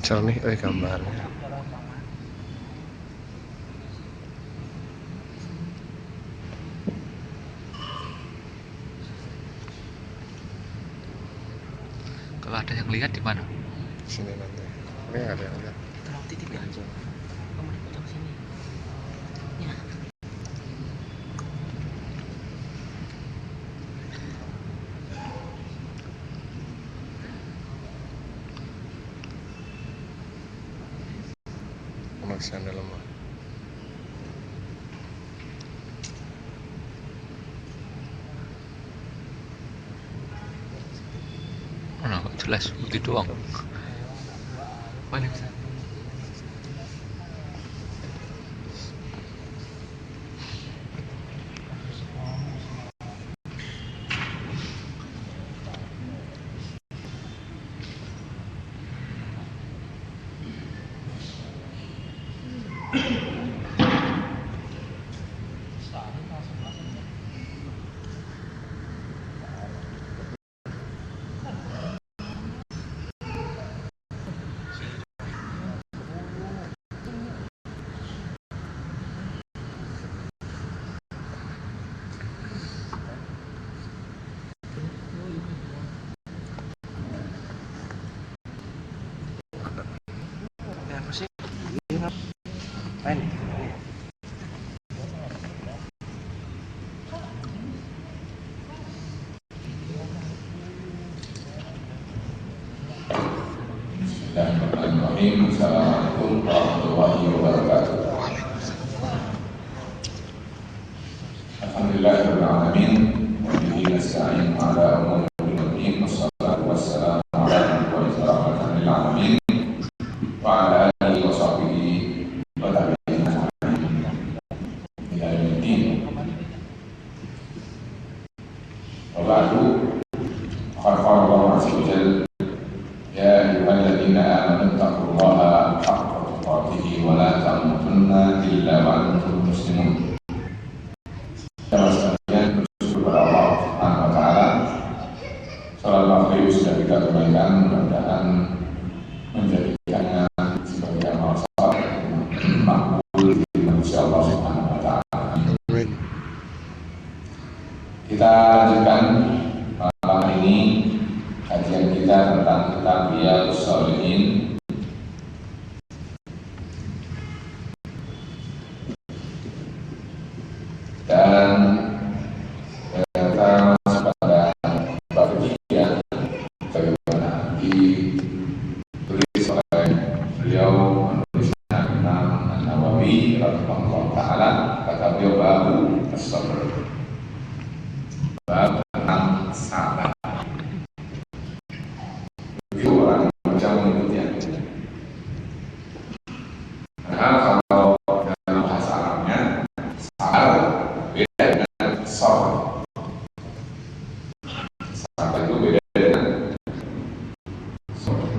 Jernih gambarnya. Kalau ada yang lihat di mana? Sini nanti. Ini ada yang lihat. Tolong titip ya. Kamu di pojok sini. Ya. Pemaksian dalam. Mana nggak jelas putih doang. Paling Ya, apa sih? Main. Bismillahirrahmanirrahim. Assalamualaikum warahmatullahi wabarakatuh. Alhamdulillahirabbil alamin wa bihi nasta'in ala umuri dunya wassalatu wassalamu ala asyrofil lil alamin wa ala alihi wa sahbihi wa tabi'in ila yaumiddin. Wa ba'du. Qala Allah azza wa jalla ya ayyuhalladzina amanu taqullaha haqqa tuqatih wa la tamutunna illa wa antum muslimun. Jamaah sekalian, bersyukur kepada Allah Subhanahu wa taala. Salat maghrib sudah kita tunaikan, mudah-mudahan menjadikannya sebagai amal saleh makbul di manusia Allah Subhanahu wa taala. Amin. Kita lanjutkan malam ini kajian kita tentang kitab Riyadhus Shalihin. Dan kita masuk pada bab ketiga, bagaimana ditulis oleh beliau menulisnya Imam An-Nawawi rahimahullah taala, kata beliau babu as-sabr, bab tentang sabar. Orang macam mengikutnya. Karena kalau dalam bahasa Arabnya sabar beda dengan sabar. Sabar itu beda dengan sabar.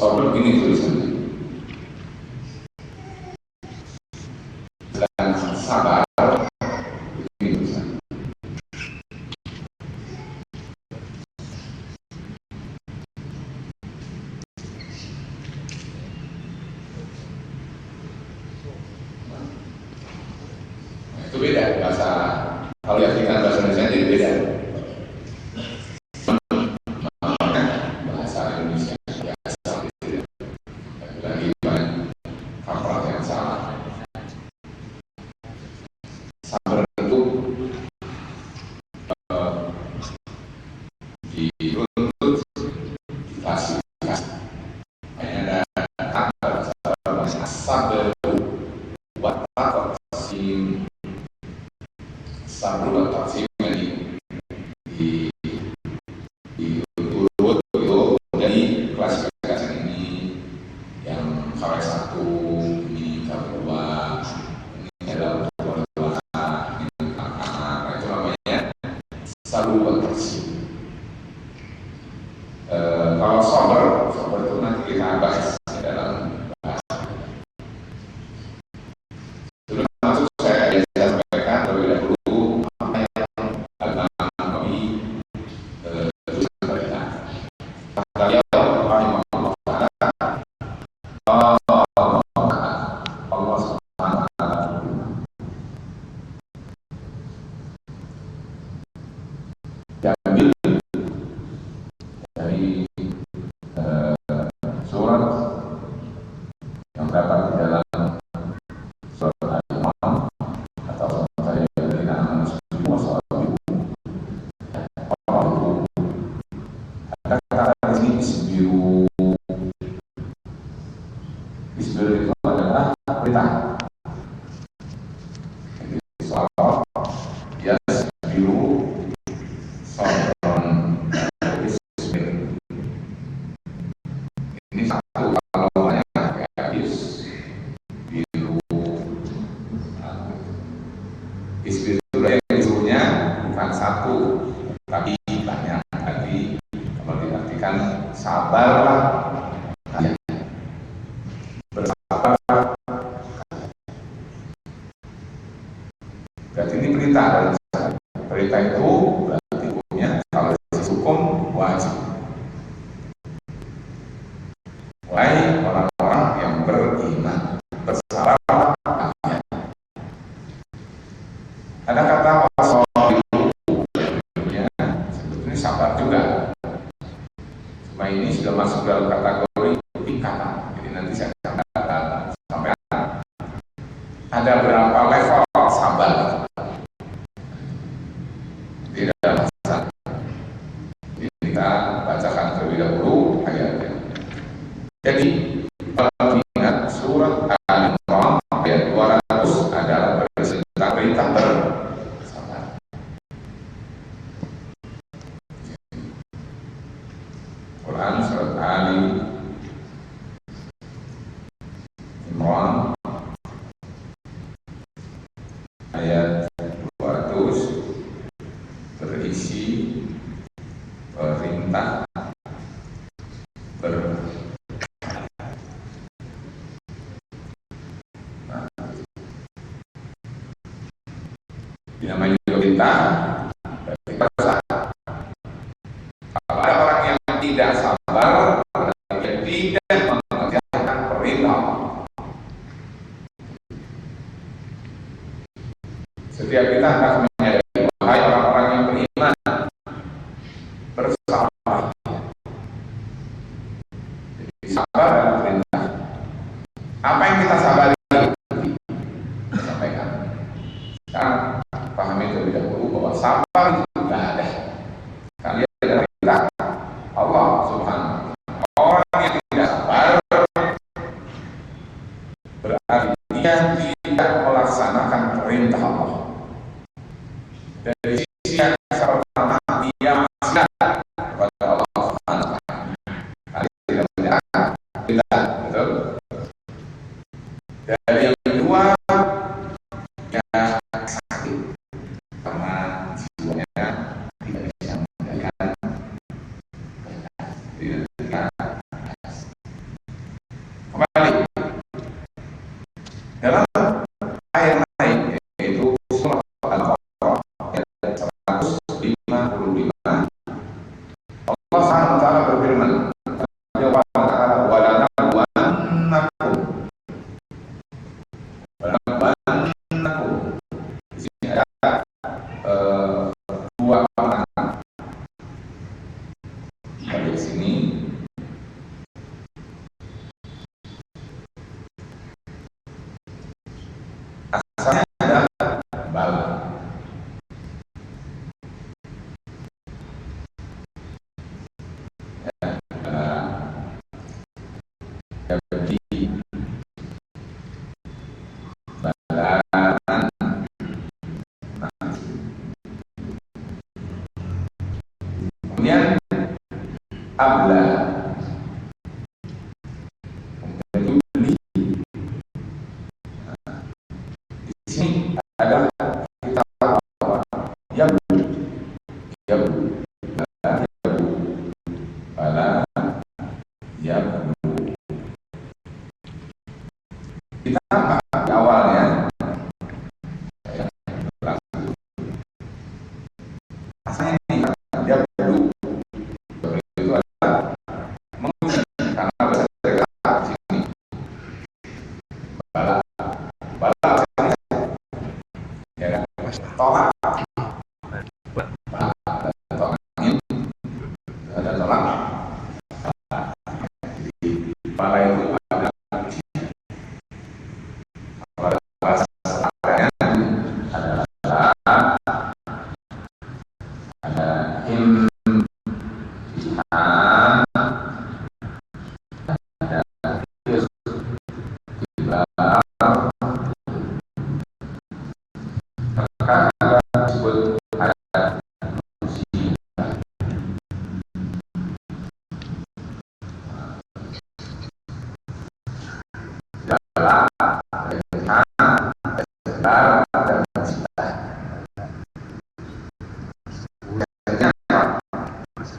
Sabar begini tulisannya. Dan sabar begini tulisannya. Itu beda bahasa. Kalau diartikan bahasa Indonesia jadi beda. Bahasa Indonesia biasa tidak. Lagi banyak kapal yang salah. Sabar itu dituntut, diklasifikasi. Ada kata bahasa sabar buat taksim, sabar buat taksim diurut itu dari klasifikasi ini yang kawai satu, ini kawai dua, ini adalah dua, ini anak, itu namanya sabar buat taksim. Kalau sabar kita bahas dalam bahasa. Sebelum masuk saya sampaikan terlebih dahulu apa yang akan kami tuliskan mereka. Kata beliau rahimahullah taala, Allah Subhanahu wa taala diambil dari surat yang terdapat di dalam surat Al-Imran atau saya dari nama semua soal itu. Ada kata di sini isbiru. Isbiru itu adalah perintah. Jadi soal ya isbiru sabron isbir. Ini satu kalau banyak ya isbiru. Isbiru yang disuruhnya bukan satu tapi banyak. Tadi kalau diartikan sabarlah kalian, bersabar. Berarti ini perintah dari saya. Perintah itu berarti hukumnya kalau dari hukum wajib. Wahai orang-orang yang beriman, bersabarlah kalian. Ada kata wasabiru, ya, sebetulnya sabar juga. Cuma ini sudah masuk dalam kategori tingkatan. Jadi nanti saya sampaikan ada berapa level sabar di dalam bahasa. Jadi kita bacakan terlebih dahulu ayatnya. Jadi kalau ingat surat Al-Imran ayat 200 adalah berisi tentang perintah bersabar. Quran surat Al-Imran ayat 200 berisi perintah bersabar. Namanya juga perintah, kita bersabar. Kalau ada orang yang tidak sabar, dia tidak mengerjakan perintah. Setiap kita harus menyadari, wahai orang-orang yang beriman, bersabar. Jadi sabar adalah perintah. Apa yang kita sabari? Sampaikan. Sekarang pahami terlebih dahulu bahwa sabar itu tidak ada. Kalian adalah perintah Allah Subhanahu wa taala. Orang yang tidak sabar berarti dia tidak melaksanakan perintah Allah. Dari sisi yang pertama dia maksiat kepada Allah Subhanahu wa taala. Kalian tidak menjalankan perintah, betul? Dari yang kedua ya sakit karena jiwanya tidak bisa menjalankan perintah. Kembali dalam ayat lain yaitu surah Al-Baqarah ayat 155 Allah Subhanahu wa taala berfirman, dua pandangan dari sini. Asalnya adalah bala. Jadi balaran. Kemudian abla. Di sini ada kita yabu, yabu, bala, yabu. tolak, tolak angin, ada tolak. Jadi bala itu ada bahasa adalah ada him, jihan, ada tiba, maka disebut ada musibah. Dalam sebar dan musibah.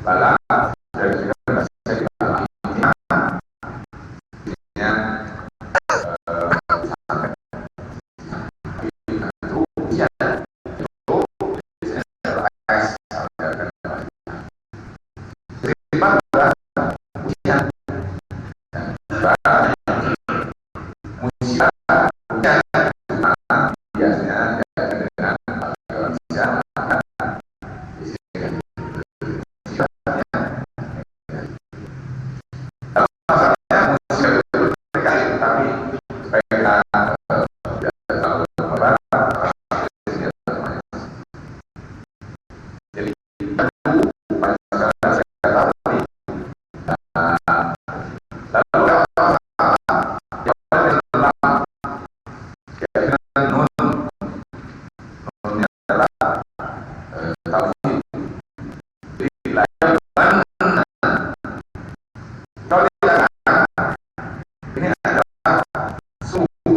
Bala dari juga bahasa di bala intinya itu ujian itu terima adalah ujian musibah ujian biasanya dengan manusia tapi supaya kita tidak terlalu berat, jadi pada saat saya tahu lalu nunnya adalah tauhid. Jadi layan kalau dikatakan ini adalah suhu,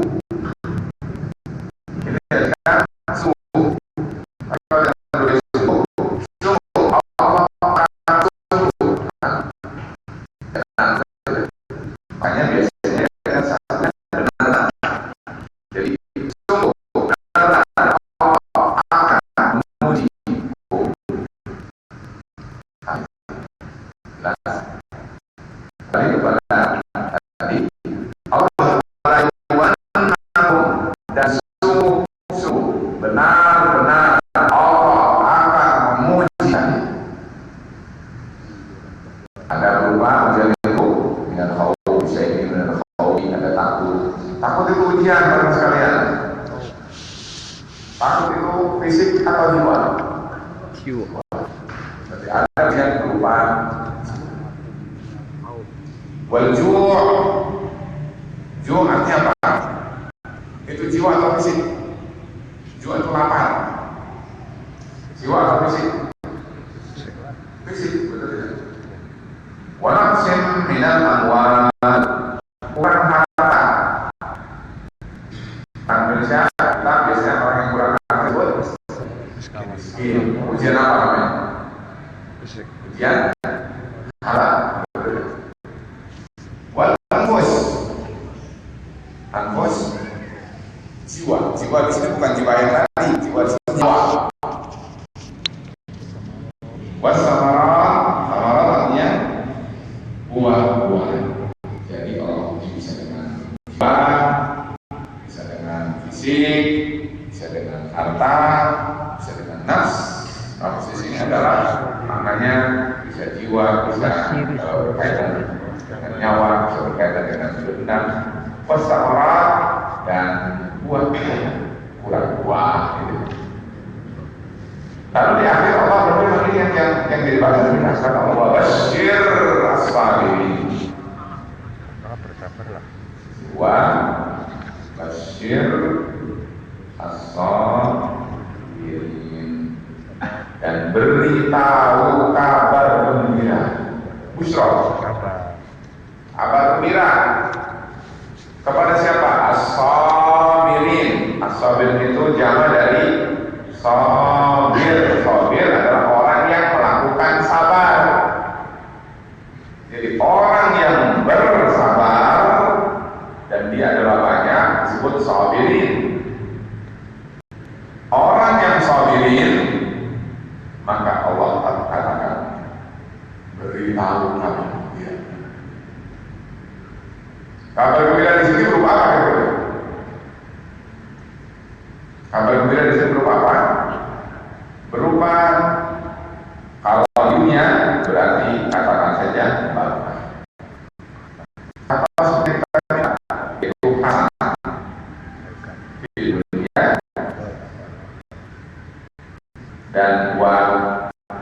ini adalah suhu. Kalau yang tulis suhu, suhu Allah suhu. Makanya biasanya kan saatnya benar. Jadi suhu karena Allah akan memuji. Balik kepada tadi Allah melakukan dan sungguh benar-benar Allah akan memuji. Ada berupa ujian itu dengan khawf, syai'in dengan khawf, ada takut. Takut itu ujian teman sekalian. Takut itu fisik atau jiwa? Jiwa. Berarti ada ujian berupa wal ju' artinya apa? Itu jiwa atau fisik? Jiwa itu lapar. Jiwa atau fisik? Fisik, betul tidak? Wa naqsin minal amwal, kurang harta. Indonesia kita biasanya orang yang kurang harta disebut miskin. Ujian apa namanya? Ujian halal. Anfus jiwa di sini bukan jiwa yang tadi, jiwa di sini jiwa. Wasamarat artinya buah-buahan. Jadi Allah bisa dengan jiwa, bisa dengan fisik, bisa dengan harta, bisa dengan nafs. Nafs di sini adalah maknanya bisa jiwa, bisa berkaitan dengan nyawa, bisa berkaitan dengan benar. Wasamarat dan buah-buahan, buah itu. Lalu di akhir Allah berfirman ini yang jadi bagian dari nasihat Allah, basyir as-sabirin. Bersabarlah. Wa basyir as-sabirin, dan beritahu kabar gembira. Busra, kabar gembira kepada siapa? As-sabirin. As-sabirin itu jama dari sabir. Sabir adalah orang yang melakukan sabar. Jadi orang yang bersabar, dan dia adalah banyak, disebut sabirin. Orang yang sabirin, maka Allah katakan beritahu kami. Kabar gembira di sini berupa apa? Kabar gembira di sini berupa apa? berupa kalorinya berarti katakan saja barokah. Atau seperti itu hasanah di dunia dan buat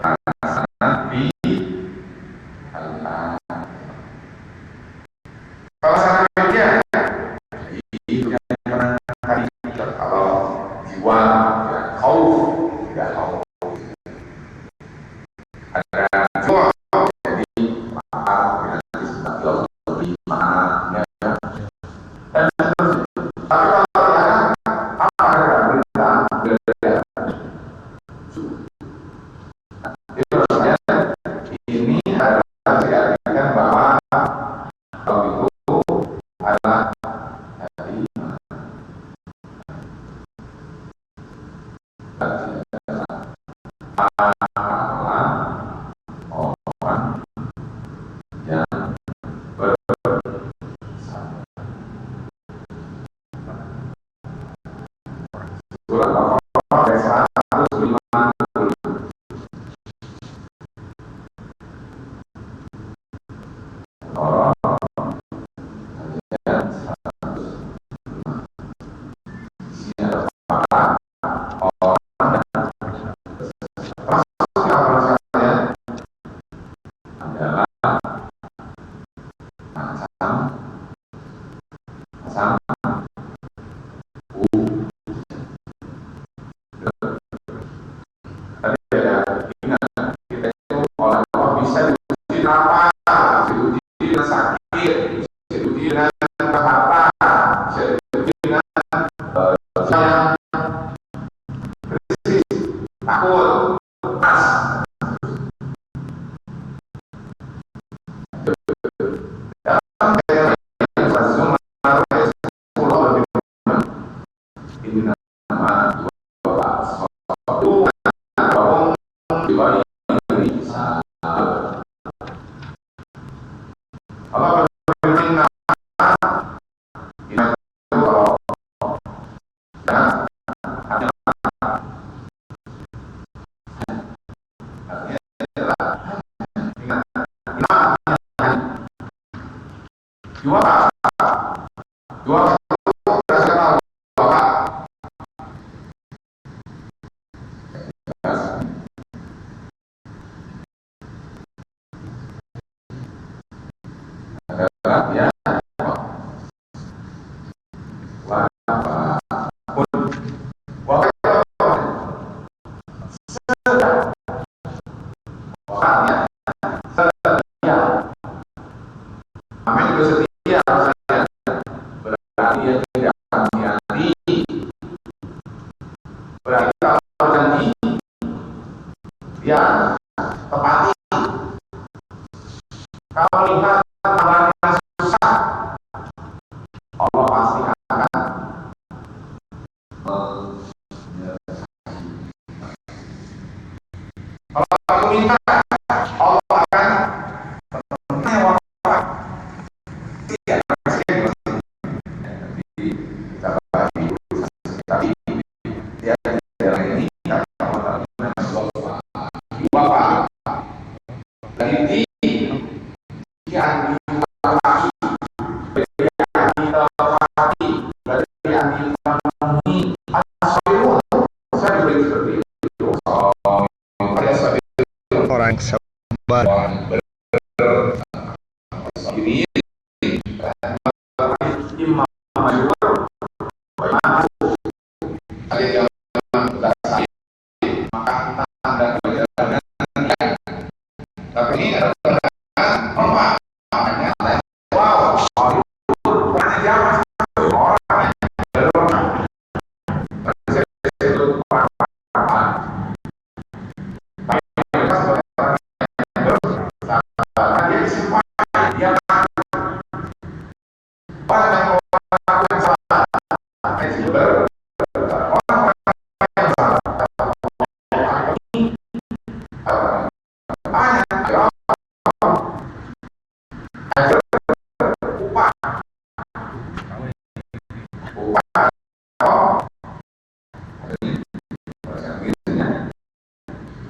hasanah di Allah. Kalau sana dia itu yang pernah tadi kalau jiwa ya khauf tidak khauf ada jiwa jadi maaf nanti sudah lebih maaf ya dan tapi kalau ya apa ada berita itu saya ini adalah menjadikan bahwa kalau itu adalah dari orang yang surat Al-Baqarah ayat 150. Orang sabar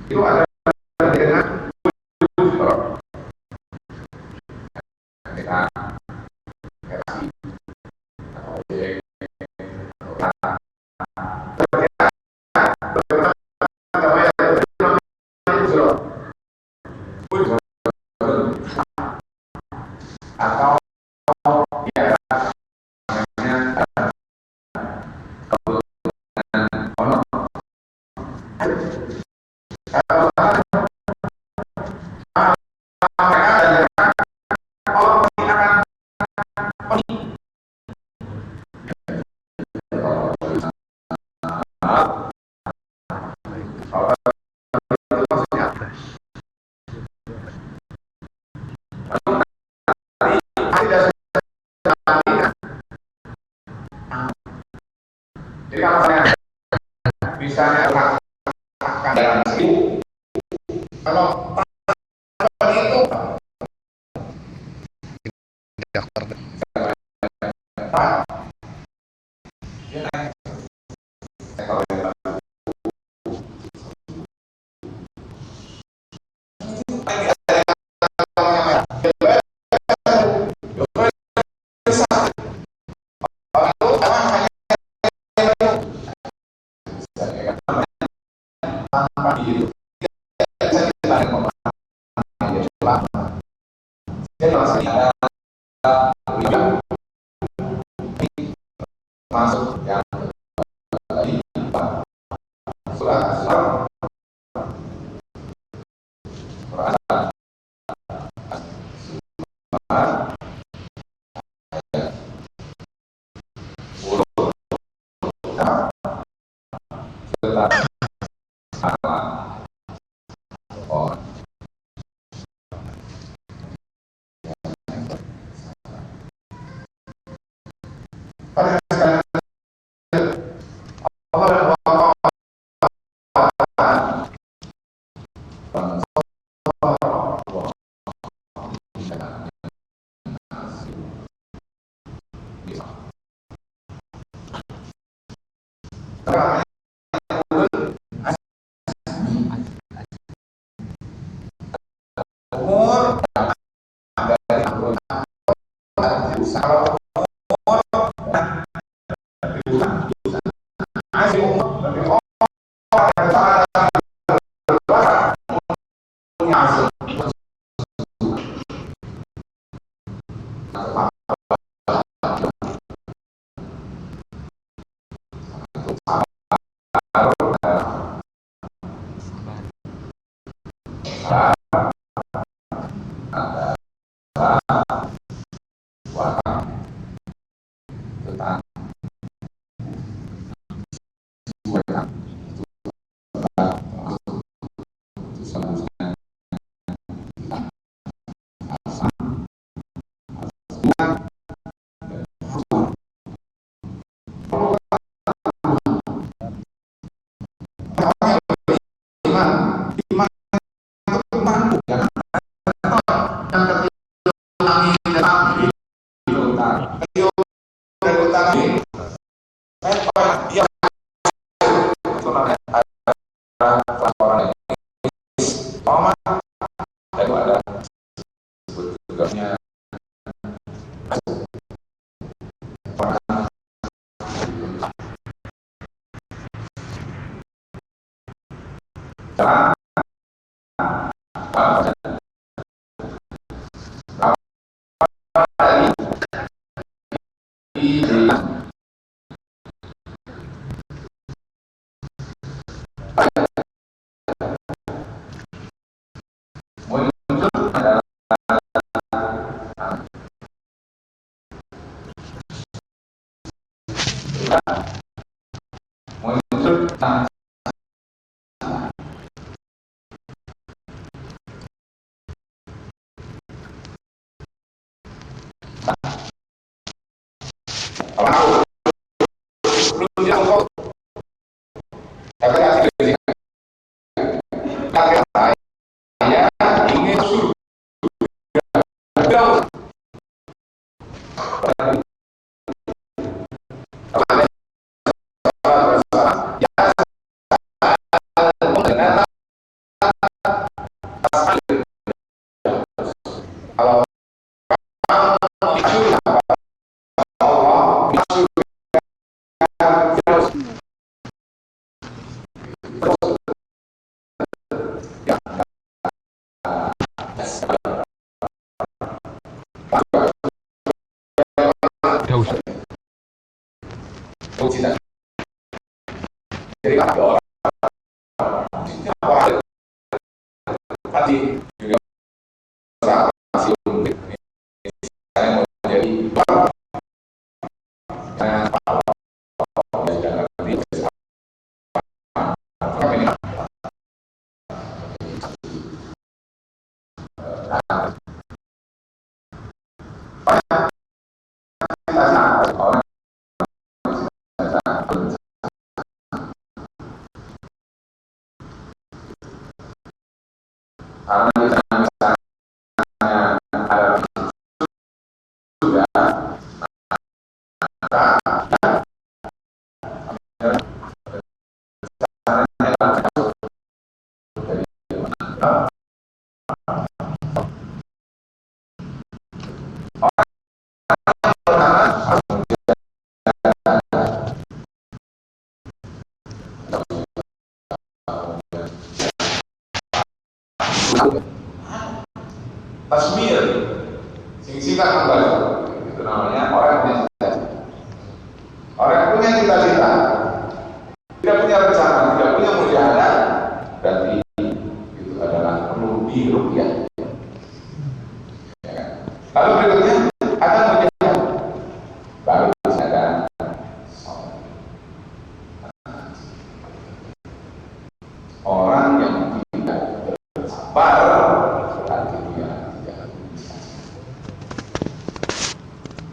itu ada dengan kita relasi objek atau ya namanya ono jadi kalau saya misalnya akan dalam itu kalau itu daftar masuk yang tadi surat umur kalau masih umur Jadi ada orang hati juga saya mau jadi karena kita misalnya ada sudah tasmir sing singkat kembali itu namanya orang yang punya cita-cita. Orang yang punya cita-cita tidak punya rencana, tidak punya mujahadah, berarti itu adalah perlu diruqyah. Ya kan? Lalu berikutnya ada mujahadah, baru ada sabar. Orang yang tidak bersabar berarti dia tidak bisa.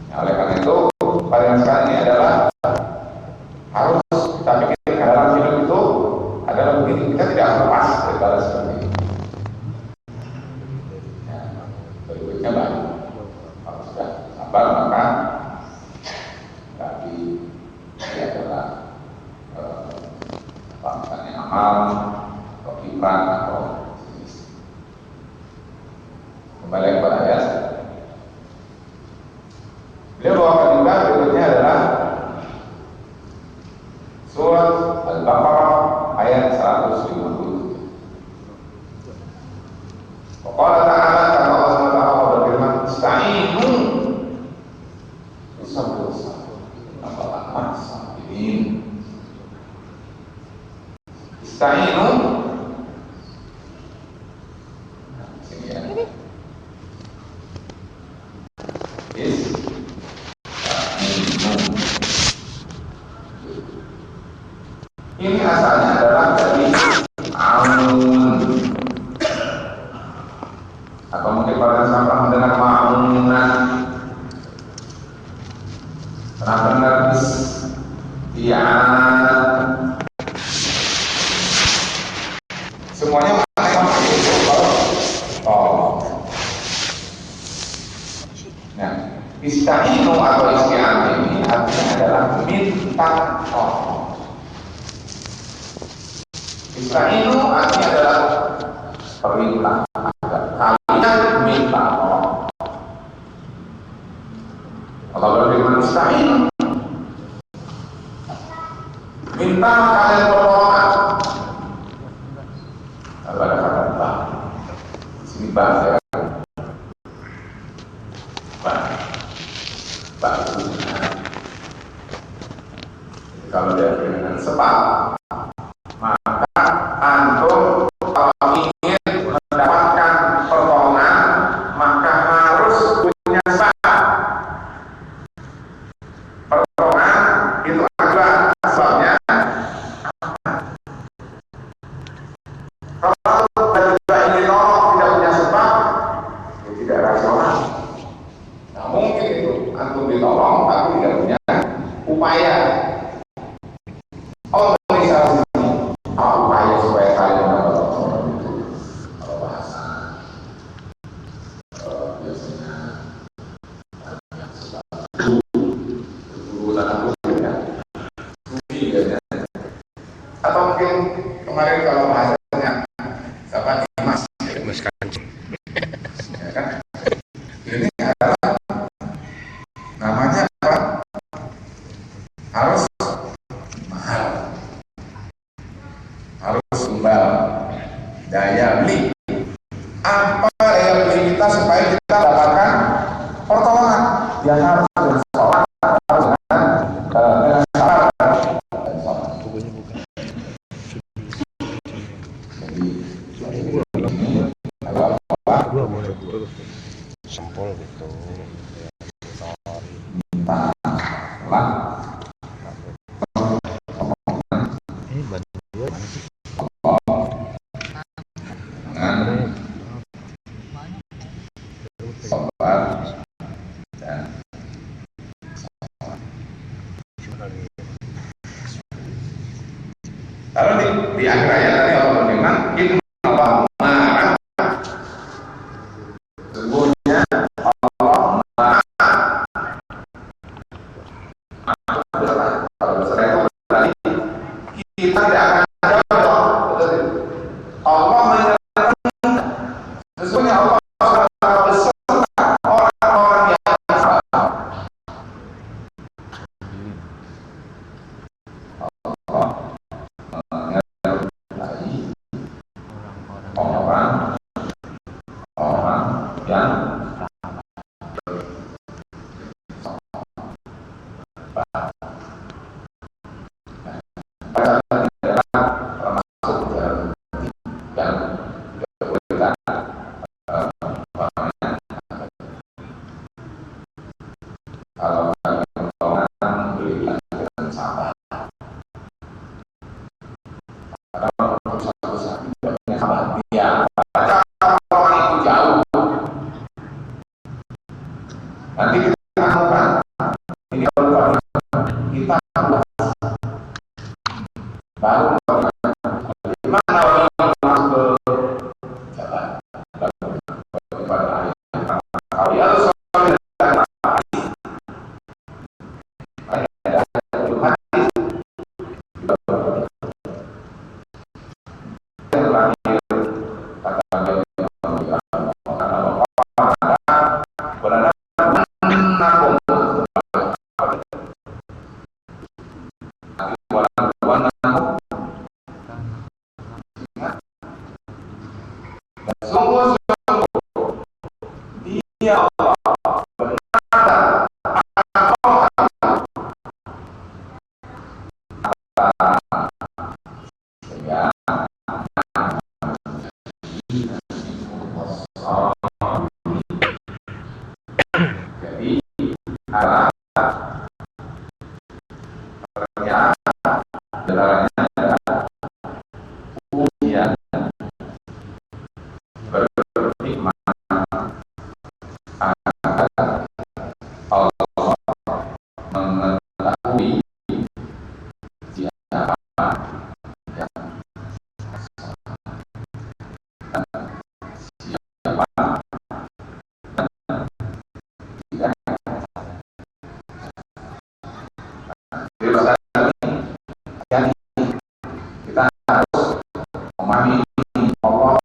Nah, oleh karena itu varian sekarang ini adalah harus kita pikirkan dalam hidup itu adalah begini, kita tidak lepas daripada seperti ini. Ya, berikutnya baik. Kalau sudah sabar maka tapi ini adalah misalnya amal atau iman atau jenis. Kembali kepada ayat. Beliau bawakan juga berikutnya adalah surat Al-Baqarah ayat 150. Qala ta'ala, kata Allah SWT berfirman, "Ista'inu bisabr wa sabirin." Ista'inu sini ya. Ini asalnya adalah dari amun, atau mungkin pada saat mendengar ma'unan pernah dengar isti'anah, semuanya maknanya itu oh. Nah, ista'inu atau isti'anah ini artinya adalah minta tolong. Ista'inu artinya adalah perintah agar kalian minta tolong. Allah berfirman, ista'inu, minta kalian pertolongan. Lalu ada kata bah, sini bah ya, bah itu kalau dia dengan sebab, maka antum kalau ingin mendapatkan pertolongan maka harus punya sebab. Pertolongan itu ada sebabnya. Kalau kita ingin tolong tidak punya sebab, itu tidak rasional. Nah, mungkin itu antum ditolong tapi tidak punya upaya. Allah beri upaya supaya kalian mendapat pertolongan itu. Kalau bahasa biasanya yang sebab urusan aku ya, biasanya. Atau mungkin kemarin kalau bahasanya siapa Mas Kancing. ya kan? Ini adalah namanya apa? Harus mahal, harus tumbal, daya beli. Apa daya beli kita supaya kita dapatkan pertolongan? Ya harus dengan sholat, harus dengan sabar dan sabar. Lalu di akhir ayat tadi Allah berfirman, Inna Allah marah. Sesungguhnya Allah marah. Kalau beserta itu berarti kita tidak akan jawab. Allah menyatakan sesungguhnya Allah beserta orang-orang yang salah. Allah menyertai orang-orang yang kalau orang berilah dengan sabar. Kalau satu sabar, dia baca orang itu jauh. Nanti kita akan ini kalau kita baru gimana orang masuk ke jalan. Kalau dia harus dia Allah berkata sehingga jadi arah jalannya adalah ujian berhikmah agar Allah mengetahui siapa yang siapa tidak. Jadi kita harus memahami Allah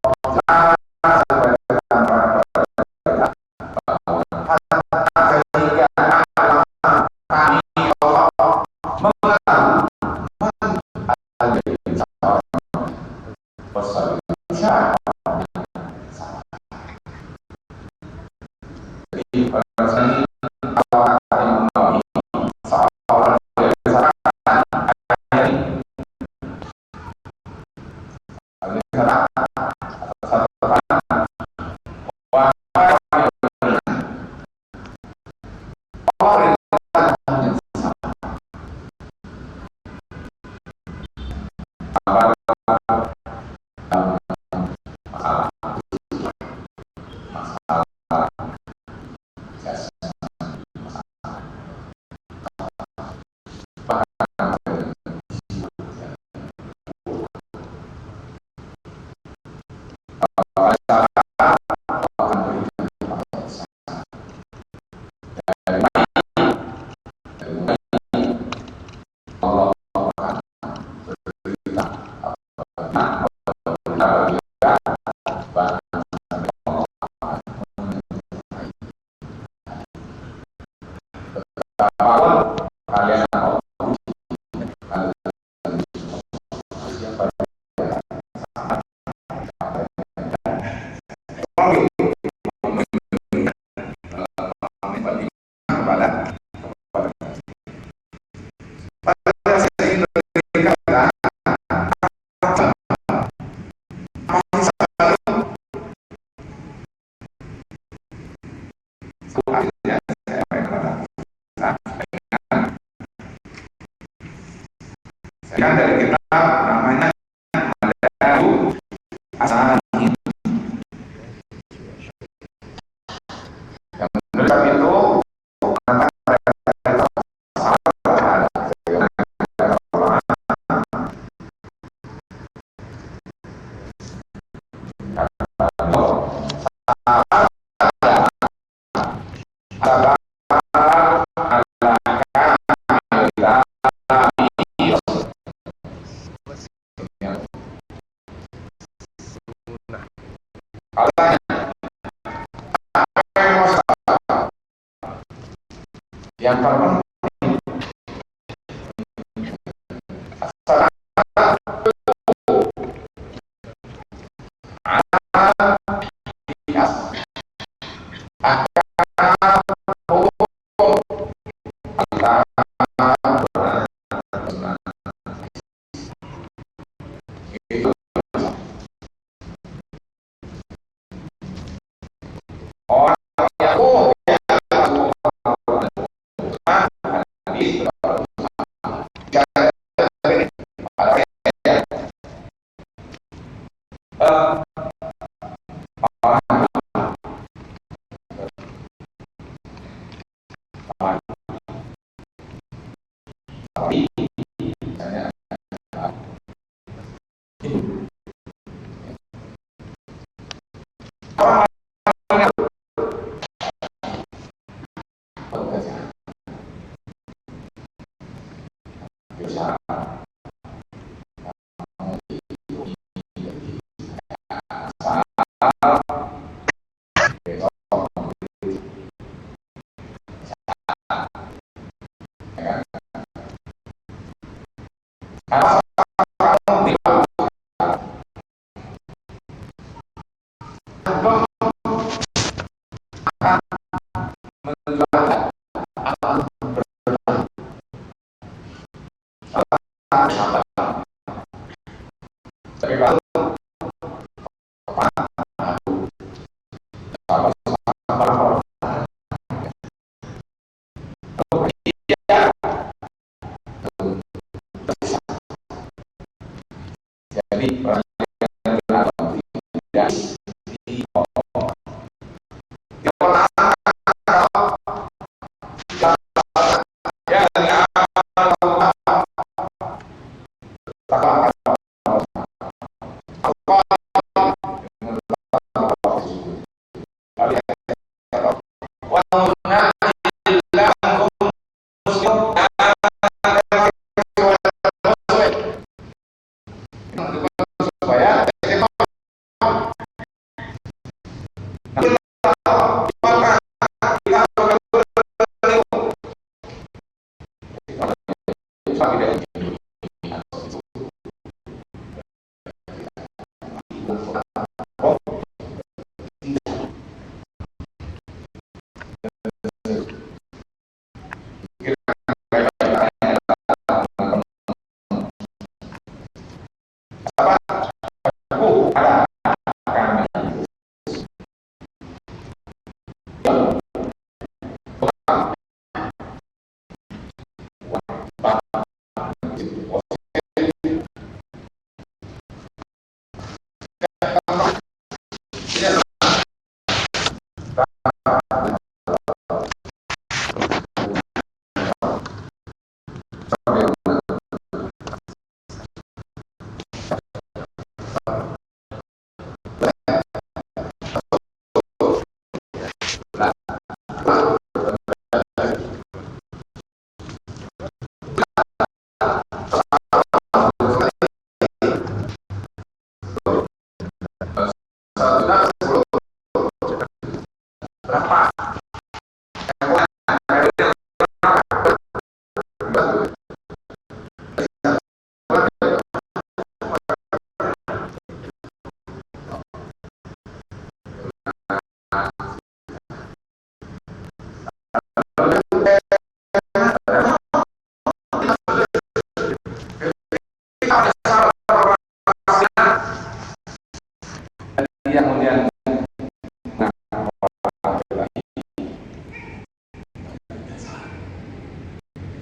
Sekian dari kitab namanya Madaru As-Salihin. Yang menulis itu Yang terpenting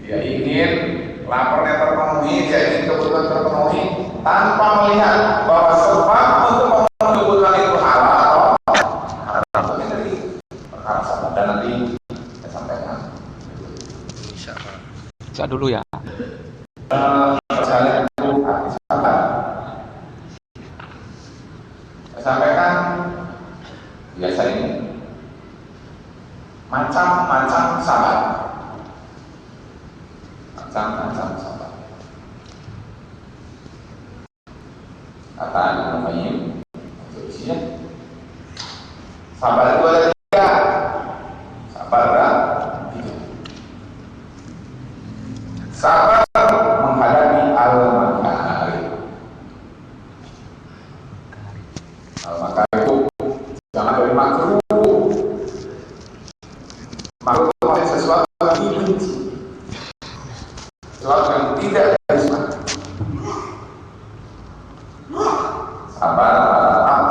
dia ingin laparnya terpenuhi, dia ingin kebutuhan terpenuhi tanpa melihat bahwa sebab untuk memenuhi kebutuhan itu halal atau haram. Dari perkara sabar dan nanti saya sampaikan. Cak dulu ya. Perjalanan itu arti sabar. Saya sampaikan biasa ini macam-macam sabar. Macam-macam sabar. Kata Ibnu Qayyim, sabar itu ada tiga. Sabar ada tiga. sabar pada taat.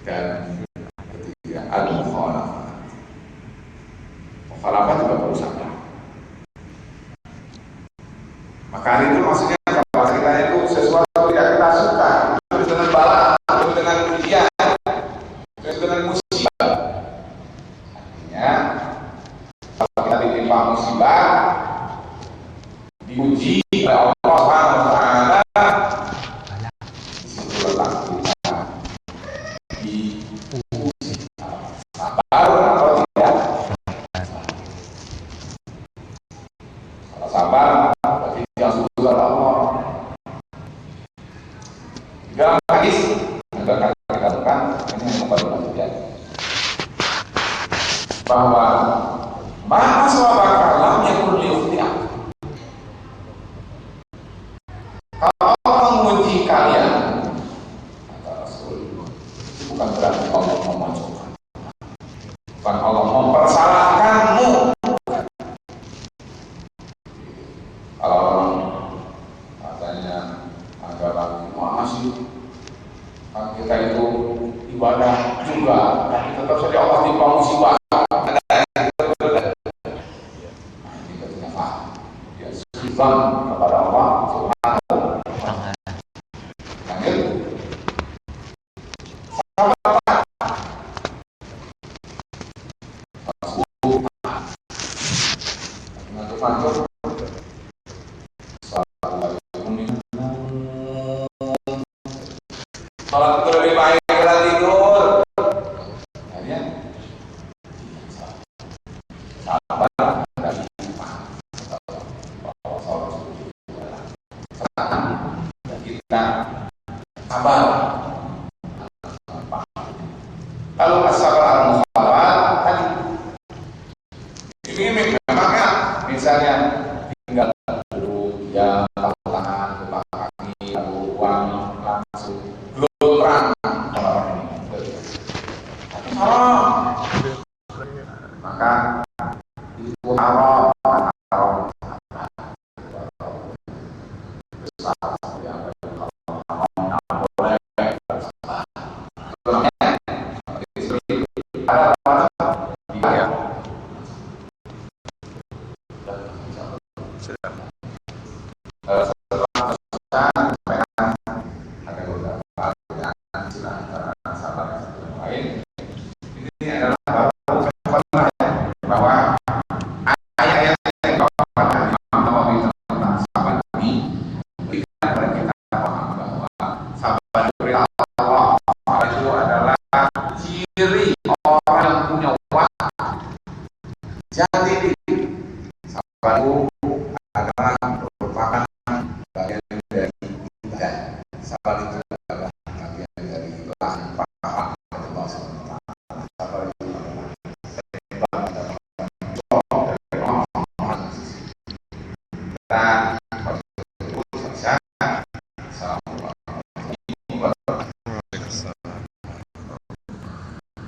Dan ketiga al-mukhalafah. Mukhalafah juga perlu sabar. Maka itu maksudnya kalau kita itu sesuatu tidak kita suka, terus dengan bala, terus dengan ujian, terus dengan musibah. Artinya kalau kita ditimpa musibah, diuji oleh Allah Subhanahu wa taala, di situ letak kita diuji sabar atau tidak. Kalau sabar berarti yang sudah Allah. Dalam hadis juga kami katakan ini membantu kita bahwa maka sahabat lam yakun liuftiak. Kalau Allah menguji kalian, kata Rasul, itu bukan berarti Allah memojokkan, bukan Allah mempersalahkanmu. Kalau orang katanya agama masih kan kita itu ibadah juga, tapi tetap saja Allah timpa musibah. Ini kita paham. Ya, sifat kepada Allah Subhanahu wa taala. Lanjut. Sahabat. Masuk. Salat itu lebih baik daripada tidur. Akhirnya sabar dan iman. Dan kita sabar. Kalau sabar al-mukhalafah tadi ini memangnya misalnya tinggal duduk ya tangan buka kaki lalu uang langsung belum orang ini haram, maka itu haram ciri orang yang punya waktu. Jadi sabar itu adalah merupakan bagian dari ibadah. Sabar itu adalah bagian dari ibadah. Allah SWT. Sabar itu adalah sebab dari Allah.